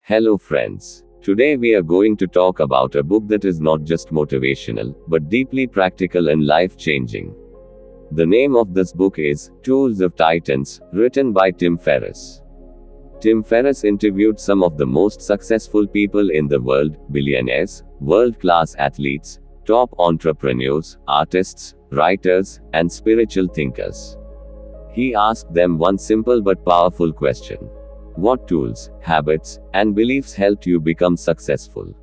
Hello friends. Today we are going to talk about a book that is not just motivational, but deeply practical and life-changing. The name of this book is Tools of Titans, written by Tim Ferriss. Tim Ferriss interviewed some of the most successful people in the world, billionaires, world-class athletes, top entrepreneurs, artists, writers, and spiritual thinkers. He asked them one simple but powerful question. What tools, habits, and beliefs helped you become successful?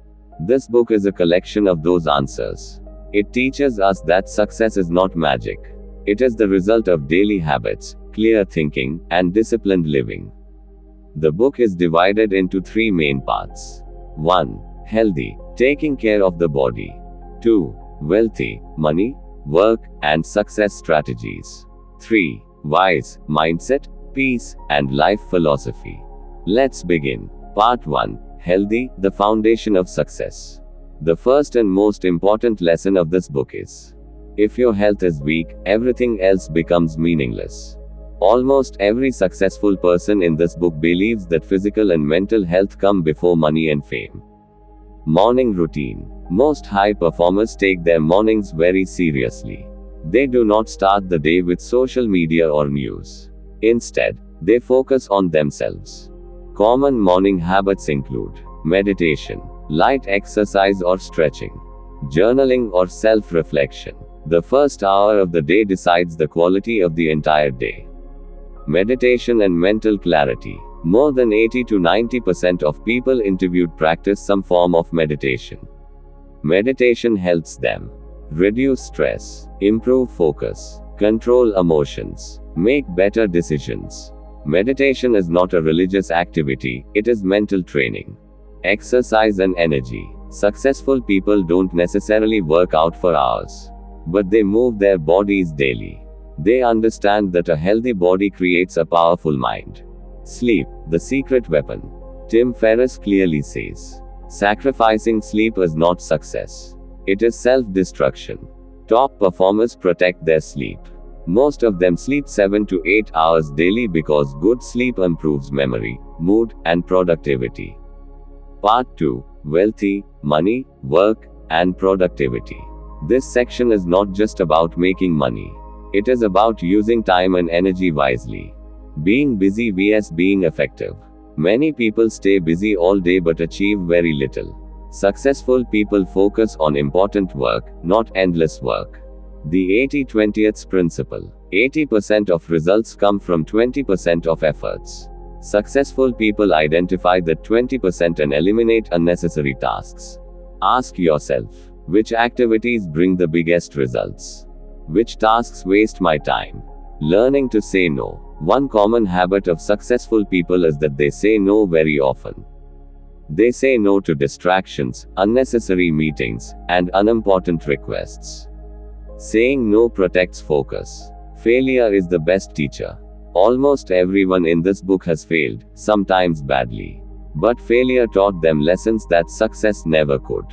This book is a collection of those answers. It teaches us that success is not magic. It is the result of daily habits, clear thinking, and disciplined living. The book is divided into three main parts. 1. Healthy, taking care of the body. 2. Wealthy, money, work, and success strategies. 3. Wise, mindset, peace, and life philosophy. Let's begin. Part 1. Healthy, the foundation of success. The first and most important lesson of this book is: if your health is weak, everything else becomes meaningless. Almost every successful person in this book believes that physical and mental health come before money and fame. Morning routine. Most high performers take their mornings very seriously. They do not start the day with social media or news. Instead, they focus on themselves. Common morning habits include meditation, light exercise or stretching, journaling or self-reflection. The first hour of the day decides the quality of the entire day. Meditation and mental clarity. More than 80 to 90% of people interviewed practice some form of meditation. Meditation helps them reduce stress, improve focus, control emotions, make better decisions. Meditation is not a religious activity, it is mental training. Exercise and energy. Successful people don't necessarily work out for hours, but they move their bodies daily. They understand that a healthy body creates a powerful mind. Sleep, the secret weapon. Tim Ferriss clearly says, sacrificing sleep is not success. It is self-destruction. Top performers protect their sleep. Most of them sleep 7 to 8 hours daily because good sleep improves memory, mood, and productivity. Part 2. Wealthy, money, work, and productivity. This section is not just about making money. It is about using time and energy wisely. Being busy vs being effective. Many people stay busy all day but achieve very little. Successful people focus on important work, not endless work. The 80-20 principle. 80% of results come from 20% of efforts. Successful people identify that 20% and eliminate unnecessary tasks. Ask yourself, which activities bring the biggest results? Which tasks waste my time? Learning to say no. One common habit of successful people is that they say no very often. They say no to distractions, unnecessary meetings, and unimportant requests. Saying no protects focus. Failure is the best teacher. Almost everyone in this book has failed, sometimes badly. But failure taught them lessons that success never could.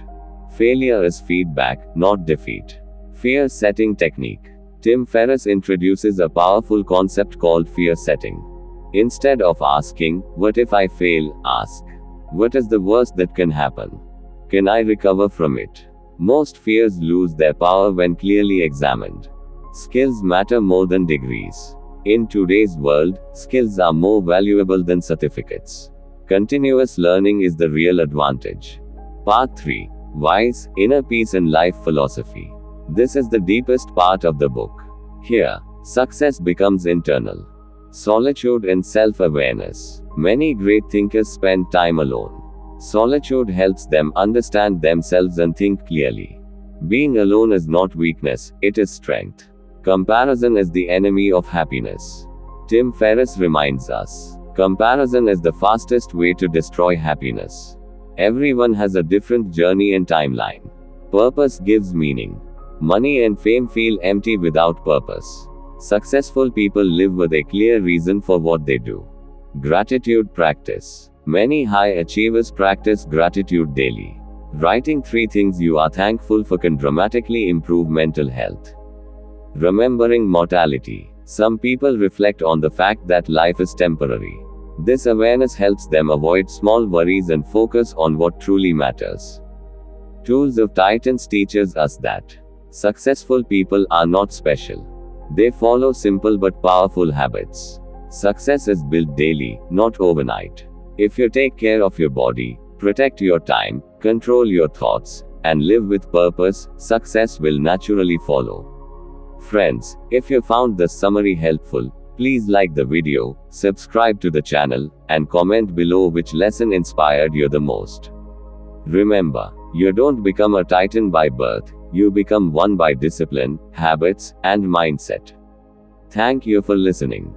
Failure is feedback, not defeat. Fear setting technique. Tim Ferriss introduces a powerful concept called fear setting. Instead of asking, "What if I fail?" ask, "What is the worst that can happen? Can I recover from it?" Most fears lose their power when clearly examined. Skills matter more than degrees. In today's world, skills are more valuable than certificates. Continuous learning is the real advantage. Part 3. Wise, inner peace and life philosophy. This is the deepest part of the book. Here, success becomes internal. Solitude and self-awareness. Many great thinkers spend time alone. Solitude helps them understand themselves and think clearly. Being alone is not weakness, it is strength. Comparison is the enemy of happiness. Tim Ferriss reminds us, comparison is the fastest way to destroy happiness. Everyone has a different journey and timeline. Purpose gives meaning. Money and fame feel empty without purpose. Successful people live with a clear reason for what they do. Gratitude practice. Many high achievers practice gratitude daily. Writing 3 things you are thankful for can dramatically improve mental health. Remembering mortality. Some people reflect on the fact that life is temporary. This awareness helps them avoid small worries and focus on what truly matters. Tools of Titans teaches us that successful people are not special. They follow simple but powerful habits. Success is built daily, not overnight. If you take care of your body, protect your time, control your thoughts, and live with purpose, success will naturally follow. Friends, if you found this summary helpful, please like the video, subscribe to the channel, and comment below which lesson inspired you the most. Remember, you don't become a Titan by birth, you become one by discipline, habits, and mindset. Thank you for listening.